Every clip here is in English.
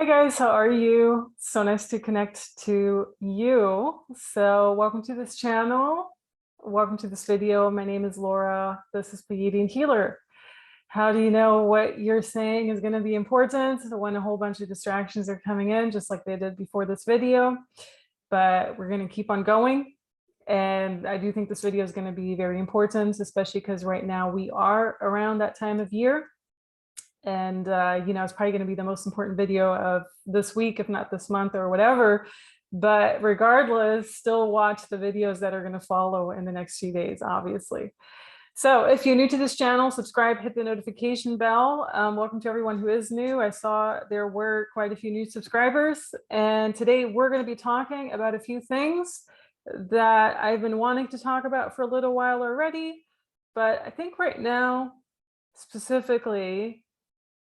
Hi guys, how are you? So nice to connect to you. So welcome to this channel. Welcome to this video. My name is Laura. This is Pagan Healer. How do you know what you're saying is going to be important when a whole bunch of distractions are coming in, just like they did before this video? But we're going to keep on going. And I do think this video is going to be very important, especially because right now we are around that time of year. And it's probably going to be the most important video of this week, if not this month or whatever. But regardless, still watch the videos that are going to follow in the next few days, obviously. So if you're new to this channel, subscribe, hit the notification bell. Welcome to everyone who is new. I saw there were quite a few new subscribers. And today we're going to be talking about a few things that I've been wanting to talk about for a little while already. But I think right now, specifically,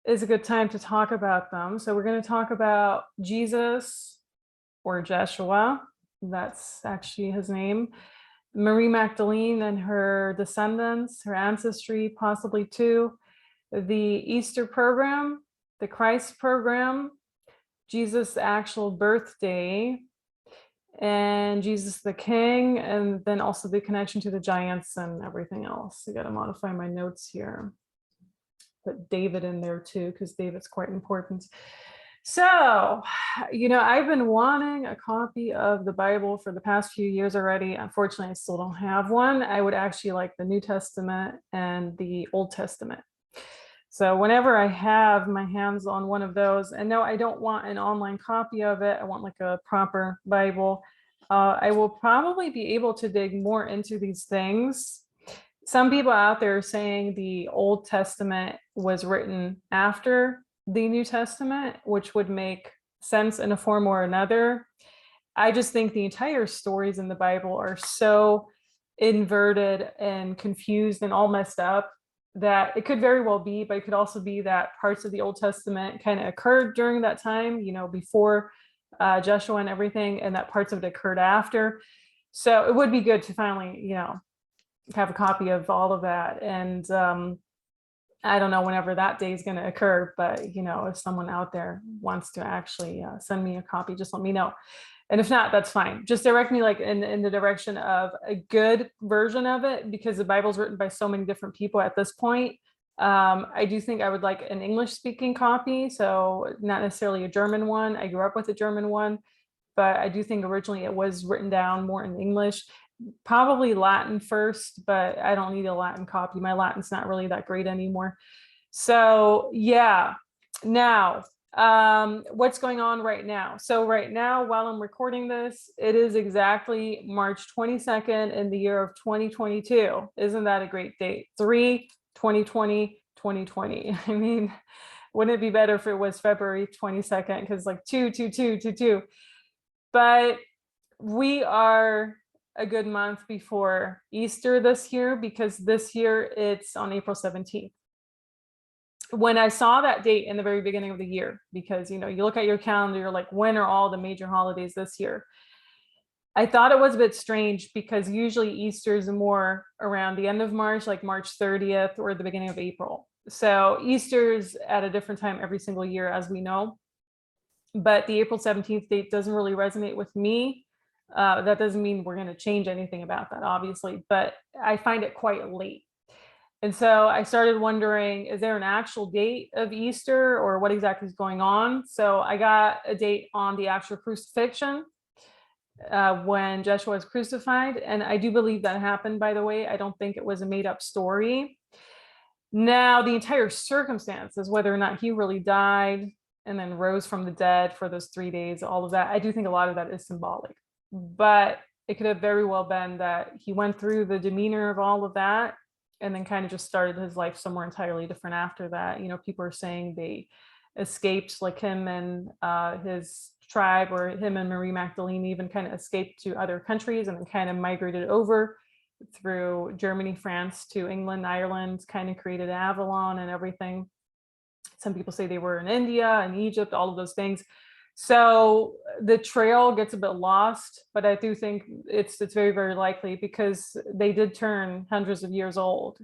is a good time to talk about them. So we're going to talk about Jesus, or Jeshua, that's actually his name, Marie Magdalene and her descendants, her ancestry, possibly too, the Easter program, the Christ program, Jesus' actual birthday, and Jesus the King, and then also the connection to the giants and everything else. I got to modify my notes here. Put David in there too, because David's quite important. So, I've been wanting a copy of the Bible for the past few years already. Unfortunately, I still don't have one. I would actually like the New Testament and the Old Testament. So whenever I have my hands on one of those, and no, I don't want an online copy of it. I want like a proper Bible. I will probably be able to dig more into these things. Some people out there are saying the Old Testament was written after the New Testament, which would make sense in a form or another. I just think the entire stories in the Bible are so inverted and confused and all messed up that it could very well be, but it could also be that parts of the Old Testament kind of occurred during that time, before Joshua and everything, and that parts of it occurred after. So it would be good to finally, have a copy of all of that. And I don't know whenever that day is going to occur, but if someone out there wants to actually send me a copy, just let me know. And if not, that's fine. Just direct me like in the direction of a good version of it, because the Bible's written by so many different people at this point. I do think I would like an English speaking copy, so not necessarily a German one. I grew up with a German one, but I do think originally it was written down more in English. Probably Latin first, but I don't need a Latin copy. My Latin's not really that great anymore. So yeah, now what's going on right now? So right now, while I'm recording this, it is exactly March 22nd in the year of 2022. Isn't that a great date? 3/2020, 2020. I mean, wouldn't it be better if it was February 22nd? Because like 2/22/22. But we are a good month before Easter this year, because this year it's on April 17th. When I saw that date in the very beginning of the year, because you look at your calendar, you're like, when are all the major holidays this year? I thought it was a bit strange, because usually Easter is more around the end of March, like March 30th or the beginning of April. So Easter's at a different time every single year, as we know. But the April 17th date doesn't really resonate with me. That doesn't mean we're going to change anything about that, obviously, but I find it quite late. And so I started wondering, is there an actual date of Easter, or what exactly is going on? So I got a date on the actual crucifixion, when Joshua was crucified. And I do believe that happened, by the way. I don't think it was a made up story. Now, the entire circumstances, whether or not he really died and then rose from the dead for those 3 days, all of that, I do think a lot of that is symbolic. But it could have very well been that he went through the demeanor of all of that and then kind of just started his life somewhere entirely different after that. People are saying they escaped, like him and his tribe, or him and Marie Magdalene even kind of escaped to other countries and then kind of migrated over through Germany, France to England, Ireland, kind of created Avalon and everything. Some people say they were in India and Egypt, all of those things. So the trail gets a bit lost, but I do think it's very, very likely, because they did turn hundreds of years old.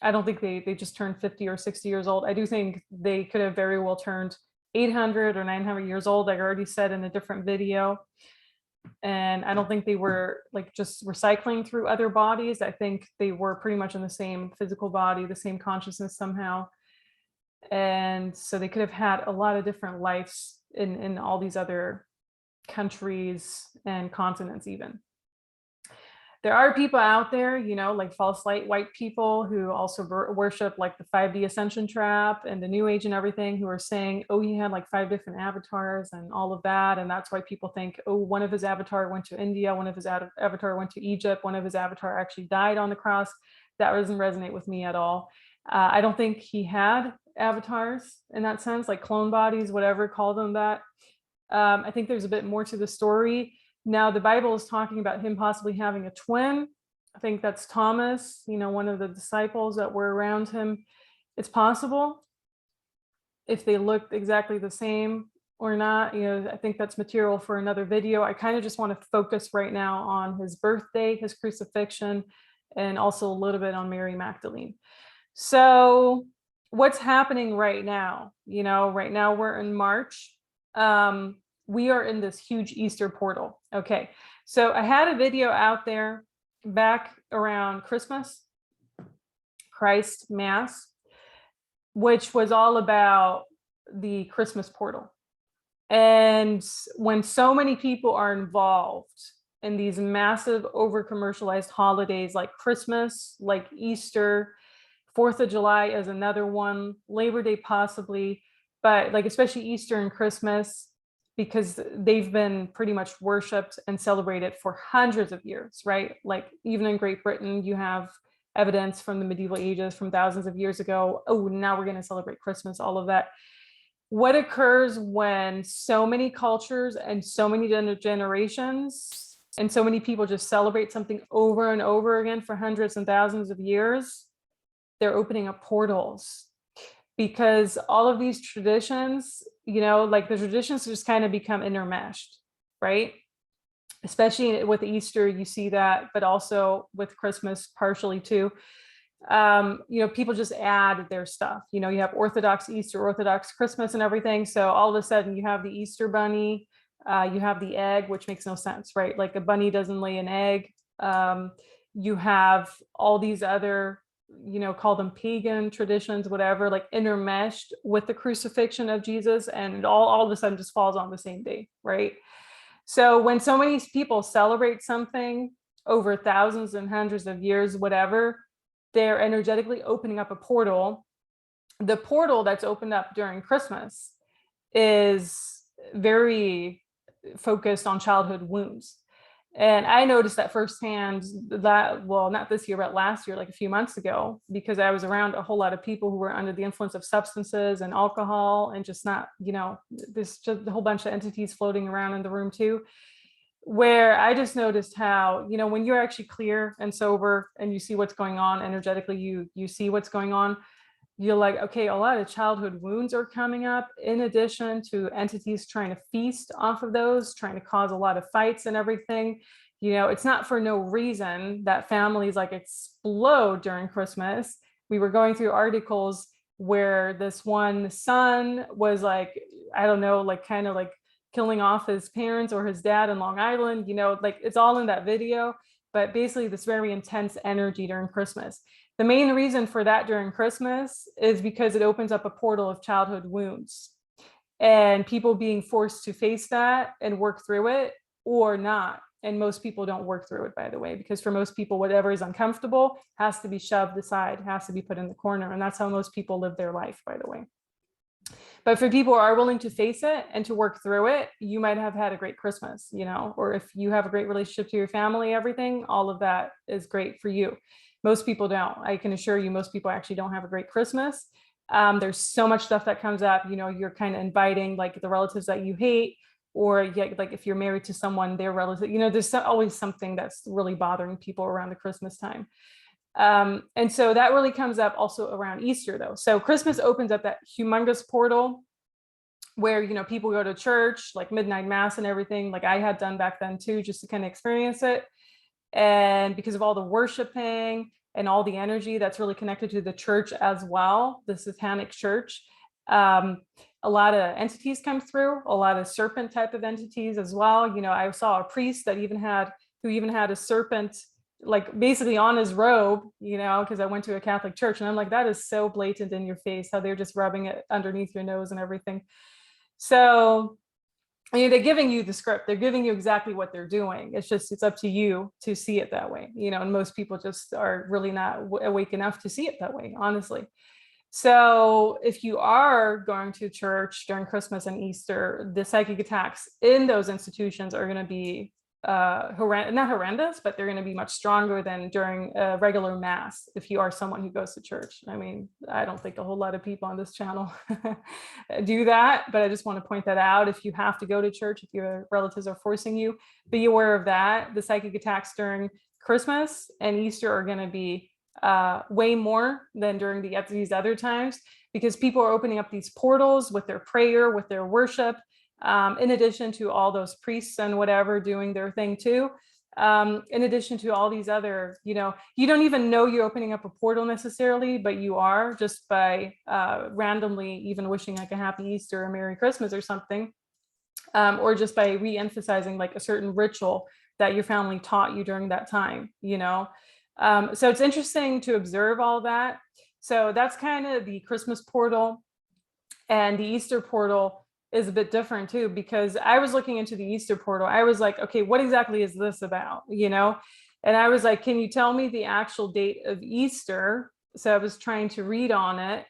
I don't think they just turned 50 or 60 years old. I do think they could have very well turned 800 or 900 years old, like I already said in a different video. And I don't think they were like just recycling through other bodies. I think they were pretty much in the same physical body, the same consciousness somehow. And so they could have had a lot of different lives in all these other countries and continents even. There are people out there, you know, like false light white people who also worship like the 5D ascension trap and the new age and everything, who are saying, oh, he had like 5 different avatars and all of that. And that's why people think, oh, one of his avatar went to India, one of his avatar went to Egypt, one of his avatar actually died on the cross. That doesn't resonate with me at all. I don't think he had avatars in that sense, like clone bodies, whatever, call them that. I think there's a bit more to the story. Now, the Bible is talking about him possibly having a twin. I think that's Thomas, you know, one of the disciples that were around him. It's possible if they looked exactly the same or not. You know, I think that's material for another video. I kind of just want to focus right now on his birthday, his crucifixion, and also a little bit on Mary Magdalene. So what's happening right now? You know, right now we're in March. We are in this huge Easter portal. Okay, so I had a video out there back around Christmas, Christ Mass, which was all about the Christmas portal. And when so many people are involved in these massive over-commercialized holidays like Christmas, like Easter, 4th of July is another one, Labor Day possibly, but like especially Easter and Christmas, because they've been pretty much worshipped and celebrated for hundreds of years, right? Like even in Great Britain, you have evidence from the medieval ages, from thousands of years ago. Oh, now we're going to celebrate Christmas, all of that. What occurs when so many cultures and so many generations and so many people just celebrate something over and over again for hundreds and thousands of years? They're opening up portals, because all of these traditions, you know, like the traditions just kind of become intermeshed, right? Especially with Easter, you see that, but also with Christmas partially too. You know, people just add their stuff. You know, you have Orthodox Easter, Orthodox Christmas and everything. So all of a sudden you have the Easter bunny, you have the egg, which makes no sense, right? Like a bunny doesn't lay an egg. You have all these other, you know, call them pagan traditions, whatever, like intermeshed with the crucifixion of Jesus, and it all of a sudden just falls on the same day, right? So when so many people celebrate something over thousands and hundreds of years, whatever, they're energetically opening up a portal. The portal that's opened up during Christmas is very focused on childhood wounds. And I noticed that firsthand, that, well, not this year, but last year, like a few months ago, because I was around a whole lot of people who were under the influence of substances and alcohol, and just not, you know, there's just a whole bunch of entities floating around in the room too, where I just noticed how, you know, when you're actually clear and sober and you see what's going on energetically, you see what's going on, you're like, okay, a lot of childhood wounds are coming up, in addition to entities trying to feast off of those, trying to cause a lot of fights and everything. You know, it's not for no reason that families like explode during Christmas. We were going through articles where this one son was like, I don't know, like kind of like killing off his parents or his dad in Long Island, you know, like it's all in that video, but basically this very intense energy during Christmas. The main reason for that during Christmas is because it opens up a portal of childhood wounds, and people being forced to face that and work through it or not. And most people don't work through it, by the way, because for most people, whatever is uncomfortable has to be shoved aside, has to be put in the corner. And that's how most people live their life, by the way. But for people who are willing to face it and to work through it, you might have had a great Christmas, you know, or if you have a great relationship to your family, everything, all of that is great for you. Most people don't. I can assure you, most people actually don't have a great Christmas. There's so much stuff that comes up, you know, you're kind of inviting like the relatives that you hate, or like if you're married to someone, their relative, you know, there's always something that's really bothering people around the Christmas time. And so that really comes up also around Easter though. So Christmas opens up that humongous portal where, you know, people go to church, like midnight mass and everything, like I had done back then too, just to kind of experience it. And because of all the worshiping, and all the energy that's really connected to the church as well, the Satanic church. A lot of entities come through, a lot of serpent type of entities as well. You know, I saw a priest that who even had a serpent like basically on his robe, you know, because I went to a Catholic church, and I'm like, that is so blatant in your face, how they're just rubbing it underneath your nose and everything. So, I mean, they're giving you the script, they're giving you exactly what they're doing. It's up to you to see it that way, you know, and most people just are really not awake enough to see it that way, honestly. So if you are going to church during Christmas and Easter, the psychic attacks in those institutions are going to be not horrendous, but they're going to be much stronger than during a regular mass. If you are someone who goes to church, I mean, I don't think a whole lot of people on this channel do that, but I just want to point that out. If you have to go to church, if your relatives are forcing you, be aware of that. The psychic attacks during Christmas and Easter are going to be way more than during these other times, because people are opening up these portals with their prayer, with their worship, in addition to all those priests and whatever doing their thing too. In addition to all these other, you know, you don't even know you're opening up a portal necessarily, but you are, just by randomly even wishing like a happy Easter or Merry Christmas or something, or just by re-emphasizing like a certain ritual that your family taught you during that time, you know. So it's interesting to observe all that. So that's kind of the Christmas portal. And the Easter portal is a bit different too, because I was looking into the Easter portal. I was like, okay, what exactly is this about? You know? And I was like, can you tell me the actual date of Easter? So I was trying to read on it.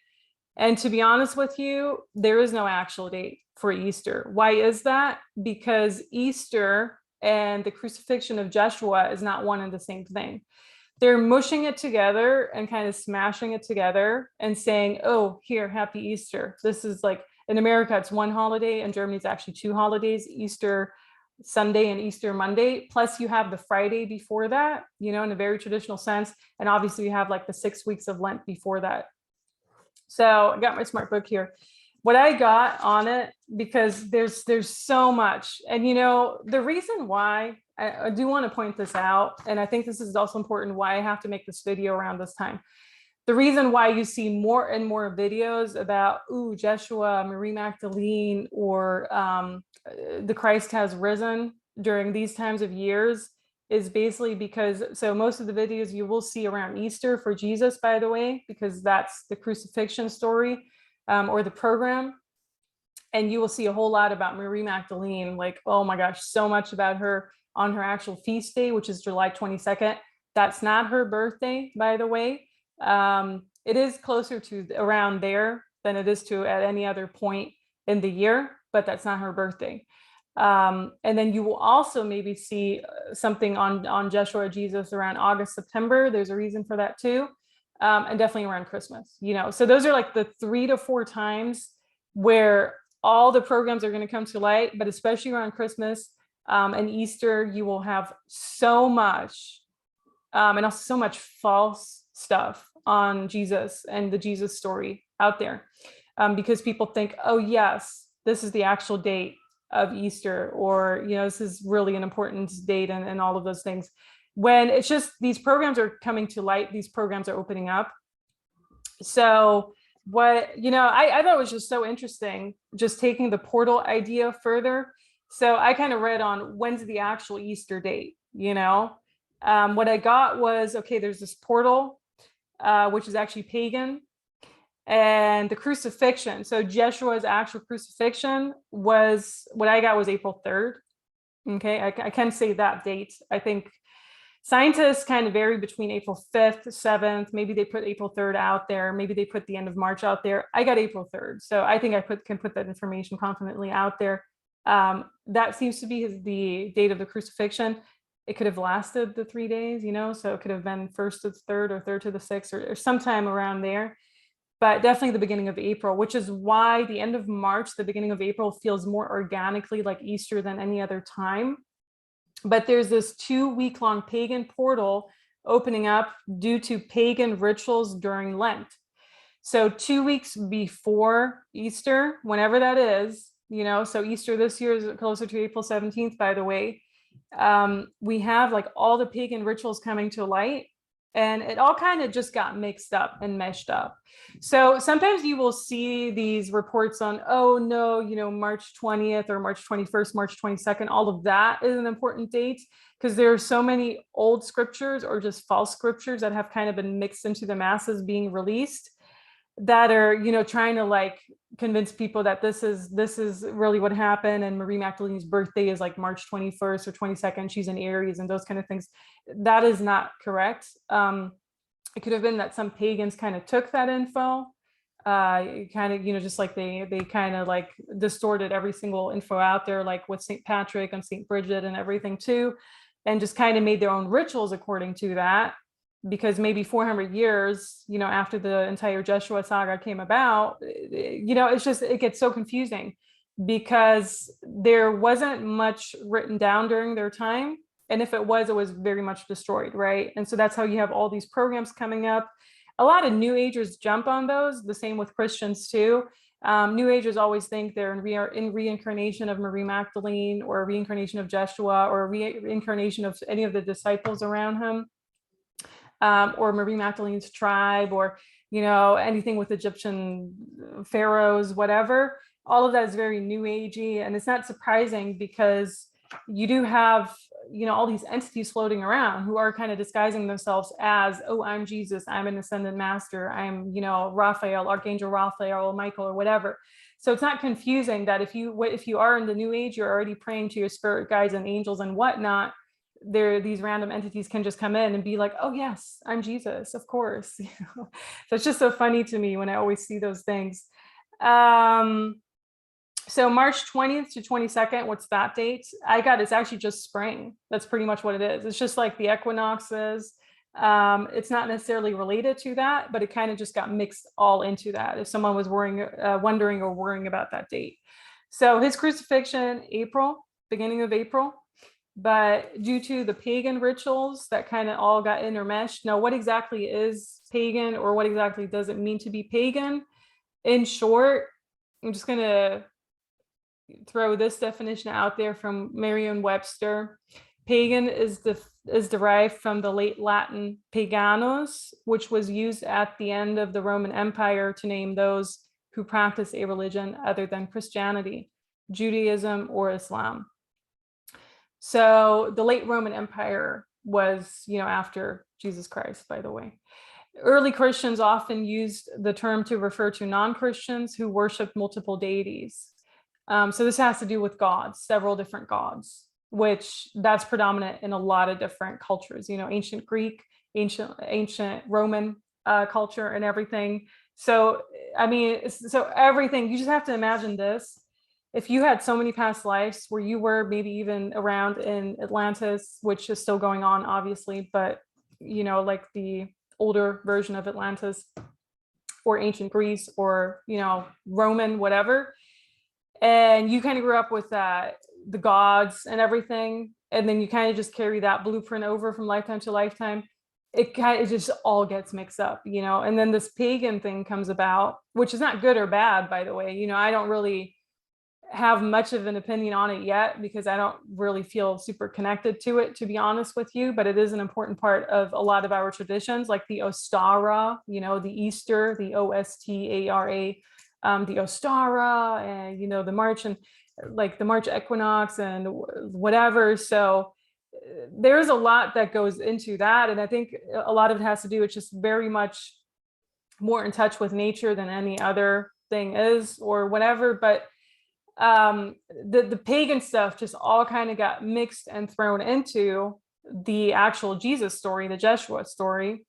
And to be honest with you, there is no actual date for Easter. Why is that? Because Easter and the crucifixion of Joshua is not one and the same thing. They're mushing it together and kind of smashing it together and saying, oh, here, happy Easter. This is like, in America, it's one holiday. In Germany, it's actually two holidays, Easter Sunday and Easter Monday. Plus you have the Friday before that, you know, in a very traditional sense. And obviously you have like the 6 weeks of Lent before that. So I got my smart book here. What I got on it, because there's so much. And, you know, the reason why I do want to point this out, and I think this is also important why I have to make this video around this time. The reason why you see more and more videos about, ooh, Jeshua, Marie Magdalene, or the Christ has risen during these times of years is basically because, so most of the videos you will see around Easter for Jesus, by the way, because that's the crucifixion story, or the program. And you will see a whole lot about Marie Magdalene, like, oh my gosh, so much about her on her actual feast day, which is July 22nd. That's not her birthday, by the way. It is closer to around there than it is to at any other point in the year, but that's not her birthday. And then you will also maybe see something on Joshua Jesus around August, September. There's a reason for that too. And definitely around Christmas, you know. So those are like the 3 to 4 times where all the programs are going to come to light, but especially around Christmas and Easter, you will have so much and also so much false stuff on Jesus and the Jesus story out there, because people think, oh yes, this is the actual date of Easter, or, you know, this is really an important date, and all of those things, when it's just these programs are coming to light, these programs are opening up. So what, you know, I thought was just so interesting, just taking the portal idea further. So I kind of read on when's the actual Easter date, you know. What I got was, okay, there's this portal, which is actually pagan, and the crucifixion. So Jeshua's actual crucifixion was, what I got was April 3rd. Okay, I can say that date. I think scientists kind of vary between April 5th, 7th. Maybe they put April 3rd out there. Maybe they put the end of March out there. I got April 3rd. So I think I can put that information confidently out there. That seems to be the date of the crucifixion. It could have lasted the 3 days, you know, so it could have been 1st to the 3rd or 3rd to the 6th, or sometime around there. But definitely the beginning of April, which is why the end of March, the beginning of April feels more organically like Easter than any other time. But there's this 2-week-long pagan portal opening up due to pagan rituals during Lent. So 2 weeks before Easter, whenever that is, you know, so Easter this year is closer to April 17th, by the way. We have like all the pagan rituals coming to light. And it all kind of just got mixed up and meshed up. So sometimes you will see these reports on, oh no, March 20th or March 21st, March 22nd, all of that is an important date, because there are so many old scriptures or just false scriptures that have kind of been mixed into the masses being released, that are, trying to like convince people that this is really what happened. And Marie Magdalene's birthday is like March 21st or 22nd. She's in Aries and those kind of things. That is not correct. It could have been that some pagans kind of took that info, kind of, just like they kind of like distorted every single info out there, like with St. Patrick and St. Bridget and everything too, and just kind of made their own rituals according to that. Because maybe 400 years, after the entire Jeshua saga came about, it gets so confusing, because there wasn't much written down during their time. And if it was very much destroyed, right? And so that's how you have all these programs coming up. A lot of New Agers jump on those, the same with Christians too. New Agers always think they're in reincarnation of Marie Magdalene, or reincarnation of Jeshua, or reincarnation of any of the disciples around him. Or Marie Magdalene's tribe, or anything with Egyptian pharaohs, whatever. All of that is very New Agey, and it's not surprising, because you do have all these entities floating around who are kind of disguising themselves as, oh, I'm Jesus, I'm an ascended master, I'm Raphael, Archangel Raphael, or Michael, or whatever. So it's not confusing that if you are in the New Age, you're already praying to your spirit guides and angels and whatnot. These random entities can just come in and be like, oh yes, I'm Jesus, of course. So it's just so funny to me when I always see those things. So March 20th to 22nd, what's that date? It's actually just spring. That's pretty much what it is. It's just like the equinoxes. It's not necessarily related to that, but it kind of just got mixed all into that, if someone was wondering or worrying about that date. So his crucifixion, beginning of April. But due to the pagan rituals that kind of all got intermeshed. Now, what exactly is pagan, or what exactly does it mean to be pagan? In short, I'm just going to throw this definition out there from Merriam-Webster. Pagan is derived from the late Latin paganus, which was used at the end of the Roman Empire to name those who practice a religion other than Christianity, Judaism, or Islam. So the late Roman Empire was, after Jesus Christ, by the way. Early Christians often used the term to refer to non-Christians who worshiped multiple deities. So this has to do with gods, several different gods, which that's predominant in a lot of different cultures, ancient Greek, ancient Roman culture and everything. So, so everything, you just have to imagine this. If you had so many past lives where you were maybe even around in Atlantis, which is still going on, obviously, but, like the older version of Atlantis, or ancient Greece, or, Roman, whatever. And you kind of grew up with the gods and everything. And then you kind of just carry that blueprint over from lifetime to lifetime. It just all gets mixed up, and then this pagan thing comes about, which is not good or bad, by the way. I don't really have much of an opinion on it yet, because I don't really feel super connected to it, to be honest with you, but it is an important part of a lot of our traditions, like the Ostara, the Easter, the Ostara, the Ostara, and the March, and like the March equinox and whatever. So there's a lot that goes into that, and I think a lot of it has to do with just very much more in touch with nature than any other thing is, or whatever. But the pagan stuff just all kind of got mixed and thrown into the actual Jesus story, the Jeshua story.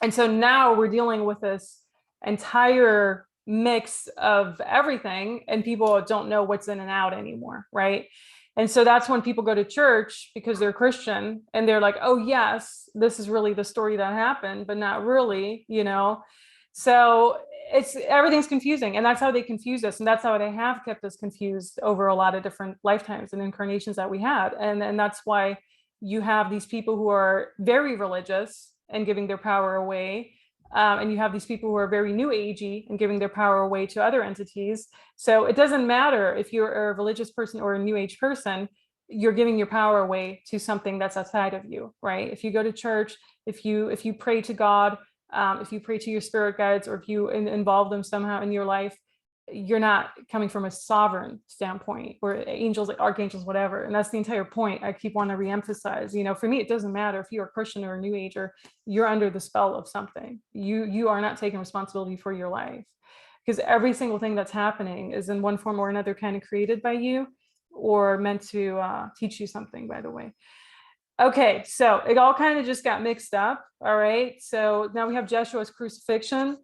And so now we're dealing with this entire mix of everything, and people don't know what's in and out anymore, right? And so that's when people go to church because they're Christian, and they're like, oh yes, this is really the story that happened, but not really, So everything's confusing, and that's how they confuse us, and that's how they have kept us confused over a lot of different lifetimes and incarnations that we had. And that's why you have these people who are very religious and giving their power away, and you have these people who are very New Agey and giving their power away to other entities. So it doesn't matter if you're a religious person or a New Age person. you're giving your power away to something that's outside of you, right? If you go to church, if you pray to God, if you pray to your spirit guides, or if you involve them somehow in your life, you're not coming from a sovereign standpoint, or angels, like archangels, whatever. And that's the entire point I keep wanting to reemphasize. You know, for me, it doesn't matter if you're a Christian or a New Ager, you're under the spell of something. You are not taking responsibility for your life, because every single thing that's happening is in one form or another kind of created by you, or meant to teach you something, by the way. Okay, so it all kind of just got mixed up. All right, so now we have Jeshua's crucifixion.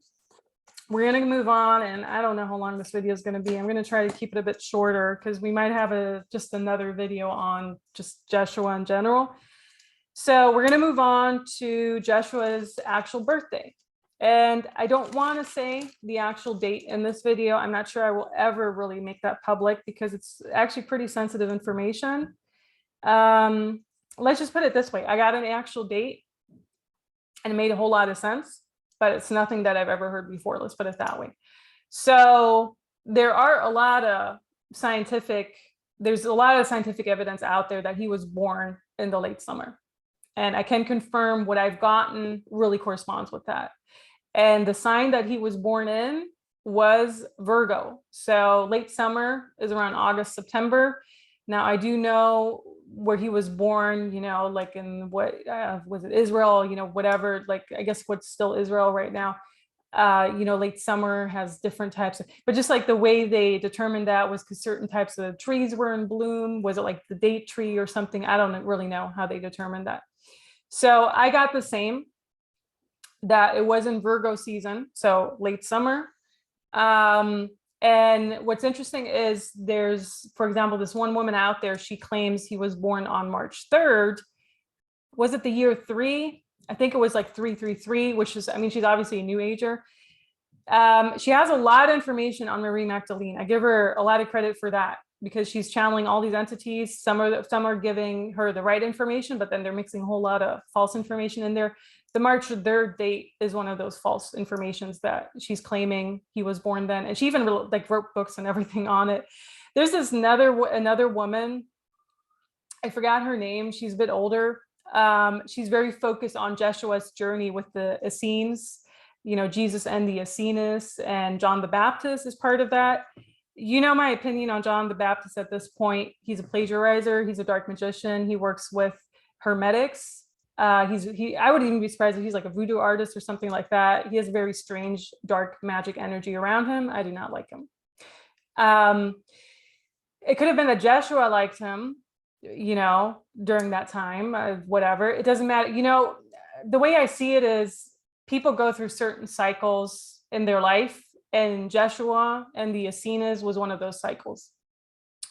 We're going to move on, and I don't know how long this video is going to be. I'm going to try to keep it a bit shorter, because we might have just another video on just Jeshua in general. So we're going to move on to Jeshua's actual birthday. And I don't want to say the actual date in this video. I'm not sure I will ever really make that public, because it's actually pretty sensitive information. Let's just put it this way. I got an actual date, and it made a whole lot of sense, but it's nothing that I've ever heard before. Let's put it that way. So there are a lot of there's a lot of scientific evidence out there that he was born in the late summer. And I can confirm what I've gotten really corresponds with that. And the sign that he was born in was Virgo. So late summer is around August, September. Now I do know where he was born, you know, like in what was it, Israel, you know, whatever, like I guess what's still Israel right now. You know, late summer has different types of, but just like the way they determined that was because certain types of trees were in bloom. Was it like the date tree or something? I don't really know how they determined that. So I got the same, that it was in Virgo season, so late summer. And what's interesting is there's, for example, this one woman out there, she claims he was born on March 3rd. Was it the year 3? I think it was like 333, which is, I mean, she's obviously a New Ager. She has a lot of information on Marie Magdalene. I give her a lot of credit for that, because she's channeling all these entities. Some are giving her the right information, but then they're mixing a whole lot of false information in there. The March 3rd date is one of those false informations that she's claiming he was born then. And she even like wrote books and everything on it. There's this another woman, I forgot her name. She's a bit older. She's very focused on Jeshua's journey with the Essenes, you know, Jesus and the Essenes, and John the Baptist is part of that. You know my opinion on John the Baptist at this point. He's a plagiarizer. He's a dark magician. He works with hermetics. I would even be surprised if he's like a voodoo artist or something like that. He has very strange dark magic energy around him. I do not like him. It could have been that Jeshua liked him, you know, during that time, whatever. It doesn't matter. You know, the way I see it is people go through certain cycles in their life, and Jeshua and the Essenes was one of those cycles.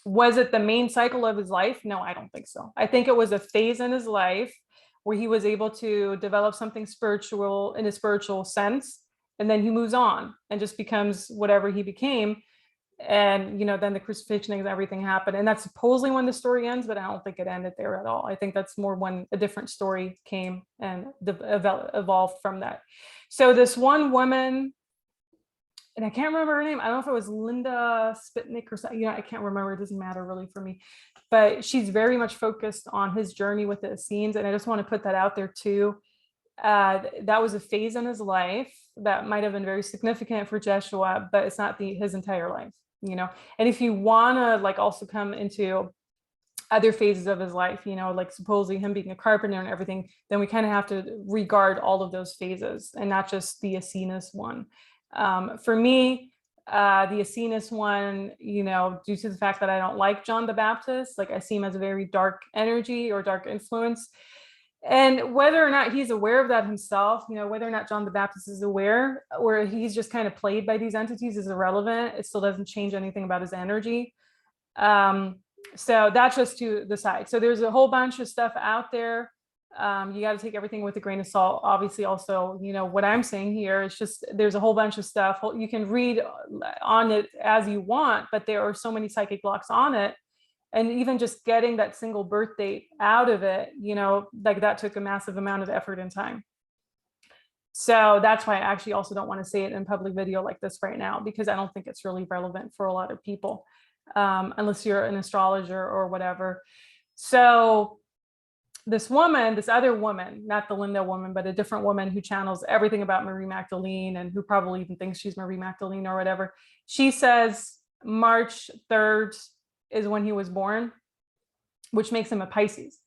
Was it the main cycle of his life? No, I don't think so. I think it was a phase in his life where he was able to develop something spiritual in a spiritual sense, and then he moves on and just becomes whatever he became. And, you know, then the crucifixion and everything happened. And that's supposedly when the story ends, but I don't think it ended there at all. I think that's more when a different story came and evolved from that. So this one woman, and I can't remember her name. I don't know if it was Linda Spitnick or something. You know, I can't remember. It doesn't matter really for me. But she's very much focused on his journey with the Essenes. And I just want to put that out there too. That was a phase in his life that might have been very significant for Jeshua, but it's not his entire life, you know. And if you want to like also come into other phases of his life, you know, like supposedly him being a carpenter and everything, then we kind of have to regard all of those phases and not just the Essenes one. For me, the Essenes one, you know, due to the fact that I don't like John the Baptist, like I see him as a very dark energy or dark influence. And whether or not he's aware of that himself, you know, whether or not John the Baptist is aware or he's just kind of played by these entities is irrelevant. It still doesn't change anything about his energy. So that's just to the side. So there's a whole bunch of stuff out there. You got to take everything with a grain of salt. Obviously, also, you know, what I'm saying here is just there's a whole bunch of stuff. You can read on it as you want, but there are so many psychic blocks on it. And even just getting that single birth date out of it, you know, like that took a massive amount of effort and time. So that's why I actually also don't want to say it in public video like this right now, because I don't think it's really relevant for a lot of people, unless you're an astrologer or whatever. So this woman, this other woman, not the Linda woman, but a different woman who channels everything about Marie Magdalene and who probably even thinks she's Marie Magdalene or whatever. She says March 3rd is when he was born, which makes him a Pisces.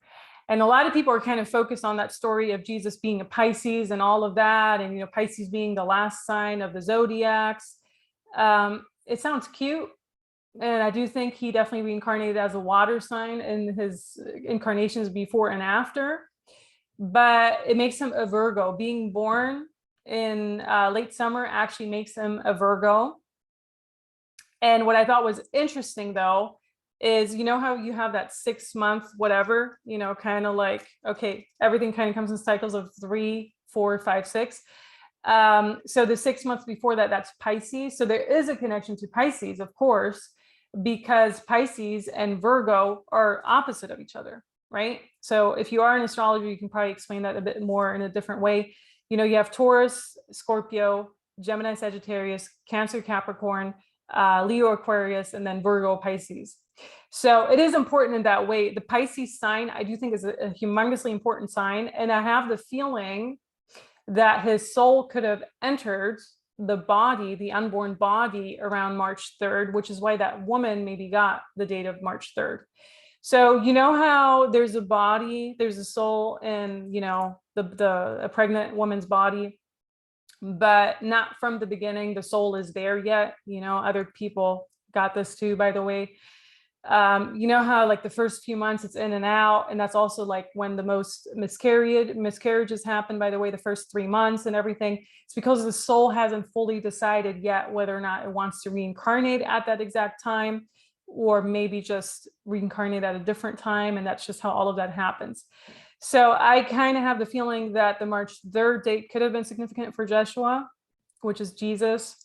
And a lot of people are kind of focused on that story of Jesus being a Pisces and all of that. And, Pisces being the last sign of the zodiacs. It sounds cute. And I do think he definitely reincarnated as a water sign in his incarnations before and after. But it makes him a Virgo. Being born in late summer actually makes him a Virgo. And what I thought was interesting, though, is how you have that 6 month whatever, kind of like, okay, everything kind of comes in cycles of 3, 4, 5, 6. So the 6 months before that, that's Pisces. So there is a connection to Pisces, of course, because Pisces and Virgo are opposite of each other, right? So if you are an astrologer, you can probably explain that a bit more in a different way. You have Taurus, Scorpio, Gemini, Sagittarius, Cancer, Capricorn, Leo, Aquarius, and then Virgo, Pisces. So it is important in that way. The Pisces sign, I do think, is a humongously important sign. And I have the feeling that his soul could have entered the body, the unborn body, around March 3rd, which is why that woman maybe got the date of March 3rd. So how there's a body, there's a soul in, a pregnant woman's body, but not from the beginning. The soul is there yet. Other people got this too, by the way. How like the first few months it's in and out, and that's also like when the most miscarriages happen, by the way, the first 3 months and everything. It's because the soul hasn't fully decided yet whether or not it wants to reincarnate at that exact time, or maybe just reincarnate at a different time, and that's just how all of that happens. So I kind of have the feeling that the March 3rd date could have been significant for Jeshua, which is Jesus,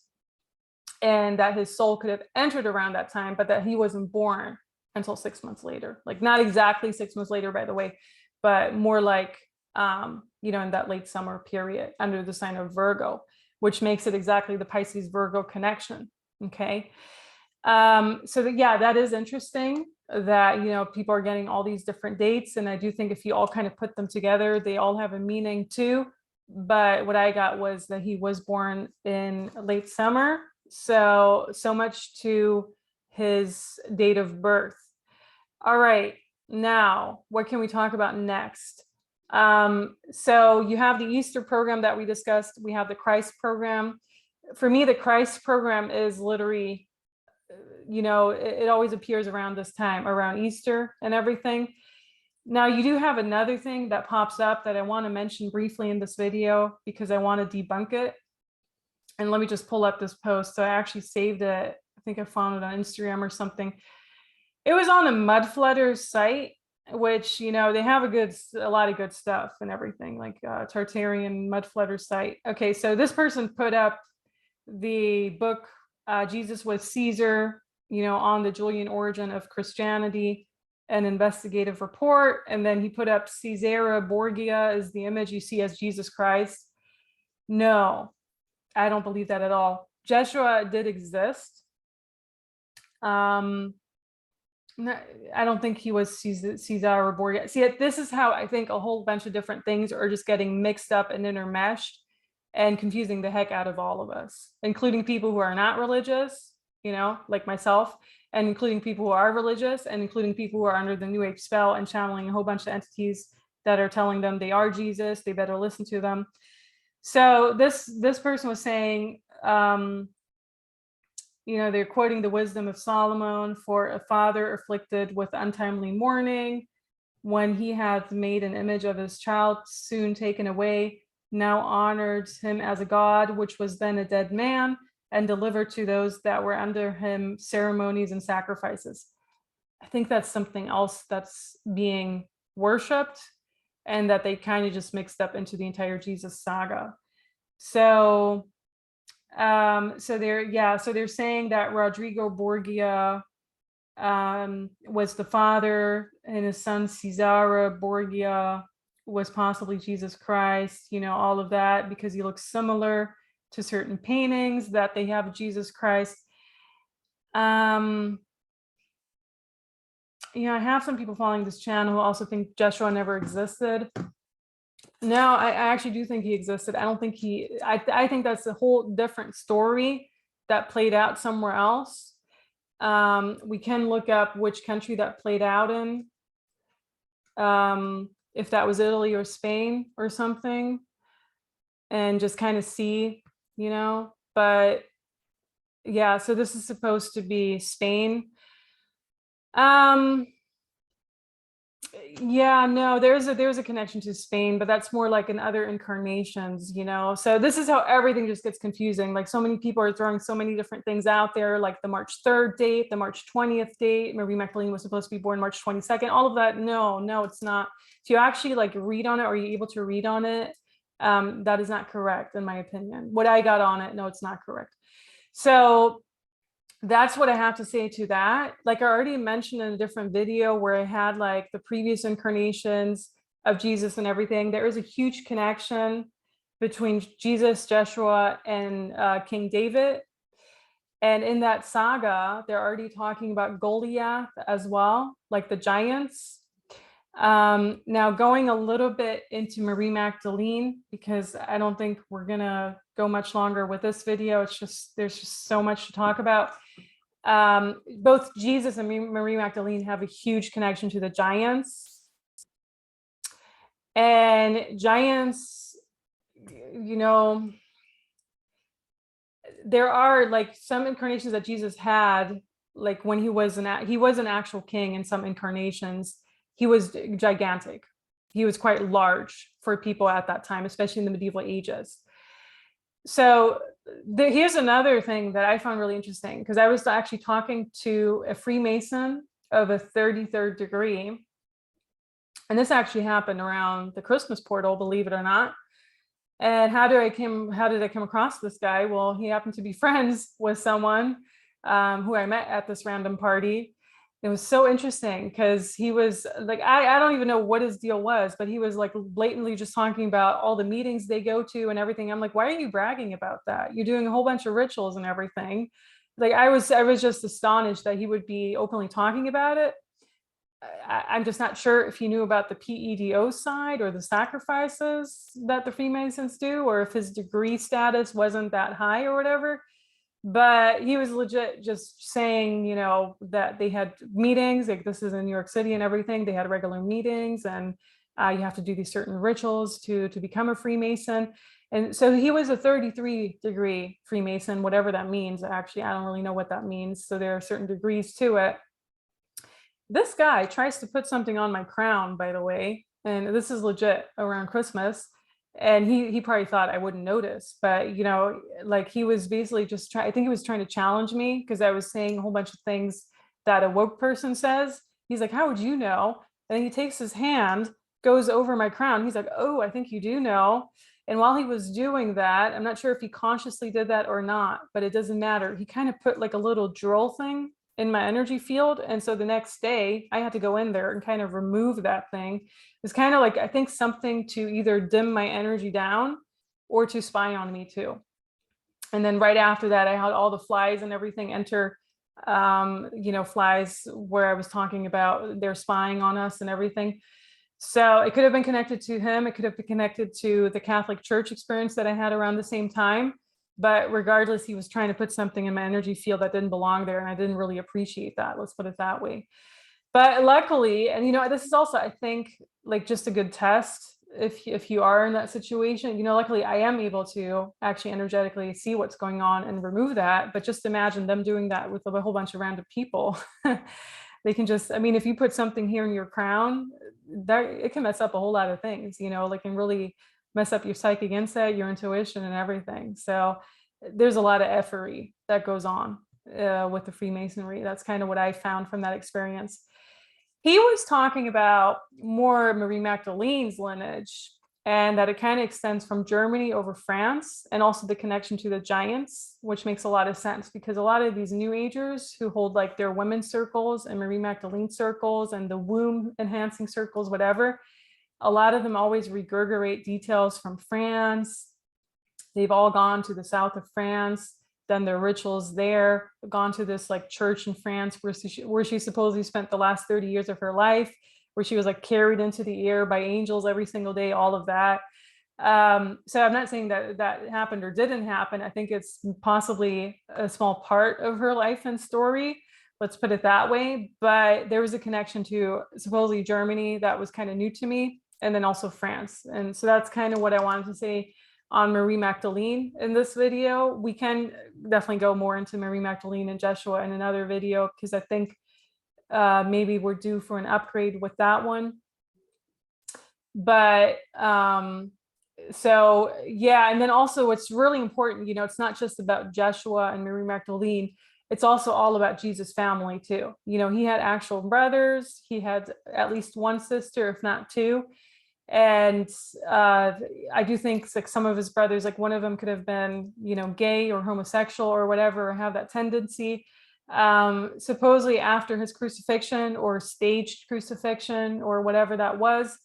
and that his soul could have entered around that time, but that he wasn't born until 6 months later. Like not exactly 6 months later, by the way, but more like, in that late summer period under the sign of Virgo, which makes it exactly the Pisces Virgo connection. Okay. That is interesting that, people are getting all these different dates. And I do think if you all kind of put them together, they all have a meaning too. But what I got was that he was born in late summer. So much to his date of birth. All right, now what can we talk about next? So you have the Easter program that we discussed. We have the Christ program. For me, the Christ program is literally, it always appears around this time, around Easter and everything. Now you do have another thing that pops up that I want to mention briefly in this video because I want to debunk it. And let me just pull up this post. So I actually saved it. I think I found it on Instagram or something. It was on the Mudflutters site, which, they have a lot of good stuff and everything, like Tartarian Mudflutters site. Okay, so this person put up the book, Jesus was Caesar, on the Julian origin of Christianity, an investigative report. And then he put up Cesare Borgia as the image you see as Jesus Christ. No, I don't believe that at all. Jeshua did exist. I don't think he was Cesare Borgia. See, this is how I think a whole bunch of different things are just getting mixed up and intermeshed and confusing the heck out of all of us, including people who are not religious, like myself, and including people who are religious, and including people who are under the New Age spell and channeling a whole bunch of entities that are telling them they are Jesus, they better listen to them. So this person was saying, they're quoting the wisdom of Solomon, for a father afflicted with untimely mourning, when he hath made an image of his child soon taken away, now honored him as a god, which was then a dead man, and delivered to those that were under him ceremonies and sacrifices. I think that's something else that's being worshipped, and that they kind of just mixed up into the entire Jesus saga. So they're saying that Rodrigo Borgia was the father, and his son Cesare Borgia was possibly Jesus Christ, all of that, because he looks similar to certain paintings that they have of Jesus Christ. I have some people following this channel who also think Jeshua never existed. No, I actually do think he existed. I don't think I think that's a whole different story that played out somewhere else. We can look up which country that played out in. If that was Italy or Spain or something, and just kind of see, but yeah, so this is supposed to be Spain. Yeah, no, there's a connection to Spain, but that's more like in other incarnations, so this is how everything just gets confusing. Like, so many people are throwing so many different things out there, like the March 3rd date, the March 20th date. Marie Magdalene was supposed to be born March 22nd, all of that. No, it's not. If you actually like read on it, or you're able to read on it, that is not correct, in my opinion. What I got on it, no, it's not correct. So that's what I have to say to that. Like I already mentioned in a different video where I had like the previous incarnations of Jesus and everything, there is a huge connection between Jesus, Jeshua, and King David. And in that saga, they're already talking about Goliath as well, like the giants. Now going a little bit into Marie Magdalene, because I don't think we're gonna go much longer with this video. There's just so much to talk about. Both Jesus and Marie Magdalene have a huge connection to the giants. And giants, there are like some incarnations that Jesus had, like when he was an actual king. In some incarnations, he was gigantic. He was quite large for people at that time, especially in the medieval ages. So here's another thing that I found really interesting, because I was actually talking to a Freemason of a 33rd degree. And this actually happened around the Christmas portal, believe it or not. And how did I come across this guy? Well, he happened to be friends with someone who I met at this random party. It was so interesting because he was like, I don't even know what his deal was, but he was like blatantly just talking about all the meetings they go to and everything. I'm like, why are you bragging about that? You're doing a whole bunch of rituals and everything. Like I was just astonished that he would be openly talking about it. I'm just not sure if he knew about the PEDO side or the sacrifices that the Freemasons do, or if his degree status wasn't that high or whatever. But he was legit just saying, that they had meetings, like this is in New York City and everything. They had regular meetings, and you have to do these certain rituals to become a Freemason. And so he was a 33 degree Freemason, whatever that means. Actually, I don't really know what that means. So there are certain degrees to it. This guy tries to put something on my crown, by the way, and this is legit around Christmas. And he probably thought I wouldn't notice, but like he was basically just I think he was trying to challenge me because I was saying a whole bunch of things that a woke person says. He's like, how would you know? And then he takes his hand, goes over my crown. He's like, oh, I think you do know. And while he was doing that, I'm not sure if he consciously did that or not, but it doesn't matter. He kind of put like a little drill thing in my energy field. And so the next day I had to go in there and kind of remove that thing. It's kind of like, I think, something to either dim my energy down or to spy on me too. And then right after that, I had all the flies and everything enter, flies where I was talking about they're spying on us and everything. So it could have been connected to him. It could have been connected to the Catholic Church experience that I had around the same time. But regardless, he was trying to put something in my energy field that didn't belong there. And I didn't really appreciate that. Let's put it that way. But luckily, and this is also, I think, like just a good test if you are in that situation. Luckily I am able to actually energetically see what's going on and remove that. But just imagine them doing that with a whole bunch of random people. They can just, if you put something here in your crown, that it can mess up a whole lot of things, like can really mess up your psychic insight, your intuition, and everything. So there's a lot of effery that goes on with the Freemasonry. That's kind of what I found from that experience. He was talking about more Marie Magdalene's lineage, and that it kind of extends from Germany over France, and also the connection to the giants, which makes a lot of sense because a lot of these New Agers who hold like their women's circles and Marie Magdalene circles and the womb enhancing circles, whatever, a lot of them always regurgitate details from France. They've all gone to the south of France done their rituals there, gone to this like church in France where she supposedly spent the last 30 years of her life, where she was like carried into the air by angels every single day, all of that. So I'm not saying that that happened or didn't happen. I think it's possibly a small part of her life and story. Let's put it that way. But there was a connection to supposedly Germany that was kind of new to me, and then also France. And so that's kind of what I wanted to say on Marie Magdalene in this video. We can definitely go more into Marie Magdalene and Jeshua in another video, because I think maybe we're due for an upgrade with that one. But so yeah, and then also what's really important, you know, it's not just about Jeshua and Marie Magdalene, it's also all about Jesus' family too. You know, he had actual brothers, he had at least one sister, if not two. And I do think like some of his brothers, like one of them could have been, you know, gay or homosexual or whatever, or have that tendency. Supposedly after his crucifixion or staged crucifixion or whatever that was,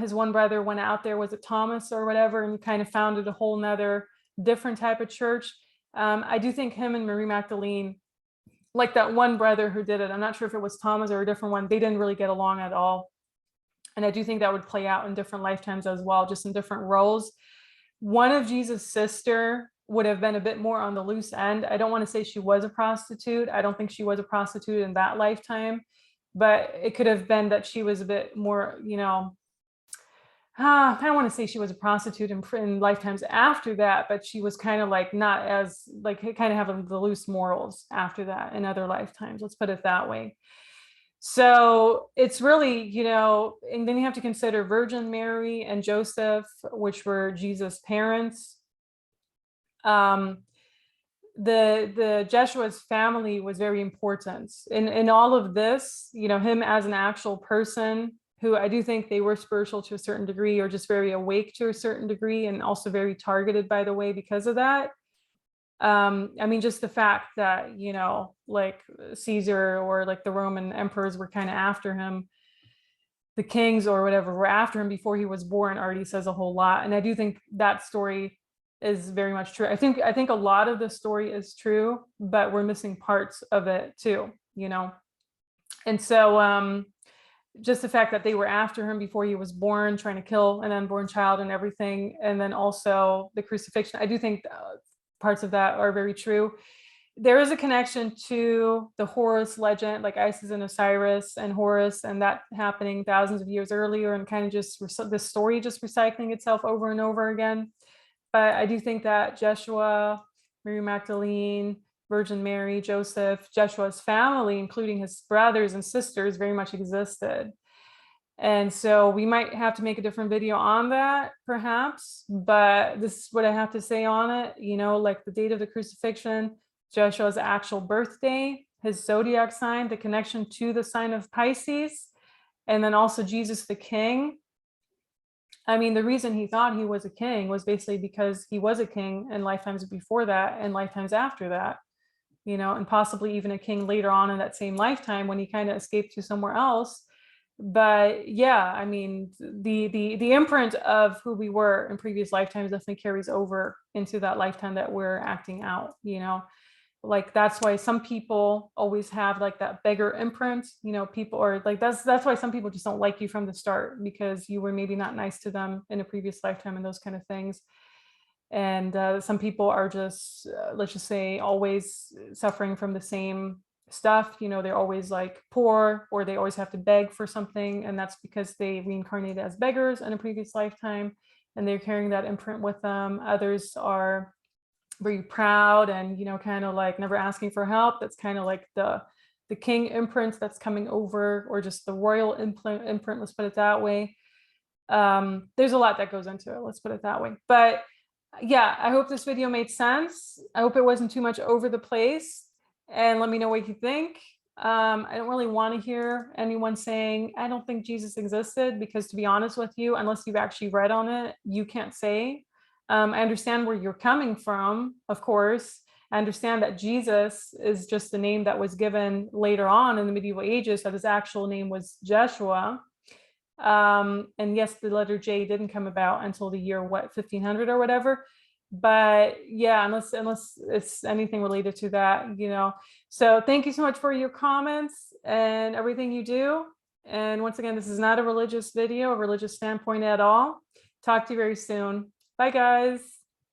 his one brother went out there, was it Thomas or whatever, and kind of founded a whole nother different type of church. I do think him and Marie Magdalene, like that one brother who did it, I'm not sure if it was Thomas or a different one, they didn't really get along at all. And I do think that would play out in different lifetimes as well, just in different roles. One of Jesus' sister would have been a bit more on the loose end. I don't want to say she was a prostitute. I don't think she was a prostitute in that lifetime, but it could have been that she was a bit more, you know, I don't want to say she was a prostitute in lifetimes after that, but she was kind of like not as like kind of having the loose morals after that in other lifetimes. Let's put it that way. So it's really, you know, and then you have to consider Virgin Mary and Joseph, which were Jesus' parents. The Jeshua's family was very important in all of this, you know, him as an actual person who I do think they were spiritual to a certain degree, or just very awake to a certain degree, and also very targeted, by the way, because of that. I mean, just the fact that, you know, like Caesar or like the Roman emperors were kind of after him, the kings or whatever were after him before he was born, already says a whole lot. And I do think that story is very much true. I think a lot of the story is true, but we're missing parts of it too, you know. And so just the fact that they were after him before he was born, trying to kill an unborn child and everything, and then also the crucifixion, I do think parts of that are very true. There is a connection to the Horus legend, like Isis and Osiris and Horus, and that happening thousands of years earlier, and kind of just the story just recycling itself over and over again. But I do think that Jeshua, Mary Magdalene, Virgin Mary, Joseph, Jeshua's family, including his brothers and sisters, very much existed. And so we might have to make a different video on that, perhaps, but this is what I have to say on it. You know, like the date of the crucifixion, Joshua's actual birthday, his zodiac sign, the connection to the sign of Pisces, and then also Jesus the King. I mean, the reason he thought he was a king was basically because he was a king in lifetimes before that and lifetimes after that, you know, and possibly even a king later on in that same lifetime when he kind of escaped to somewhere else. But yeah, I mean, the imprint of who we were in previous lifetimes definitely carries over into that lifetime that we're acting out, you know. Like that's why some people always have like that beggar imprint, you know, people, or like that's why some people just don't like you from the start, because you were maybe not nice to them in a previous lifetime and those kind of things. And some people are just let's just say always suffering from the same stuff, you know, they're always like poor, or they always have to beg for something, and that's because they reincarnated as beggars in a previous lifetime and they're carrying that imprint with them. Others are very proud and, you know, kind of like never asking for help. That's kind of like the king imprint that's coming over, or just the royal imprint, let's put it that way. There's a lot that goes into it, let's put it that way. But yeah, I hope this video made sense. I hope it wasn't too much over the place, and let me know what you think. I don't really want to hear anyone saying, I don't think Jesus existed, because to be honest with you, unless you've actually read on it, you can't say. I understand where you're coming from, of course. I understand that Jesus is just the name that was given later on in the medieval ages, that his actual name was Jeshua. And yes, the letter J didn't come about until the year, what, 1500 or whatever. But yeah, unless it's anything related to that, you know. So thank you so much for your comments and everything you do. And once again, this is not a religious video, a religious standpoint at all. Talk to you very soon. Bye, guys.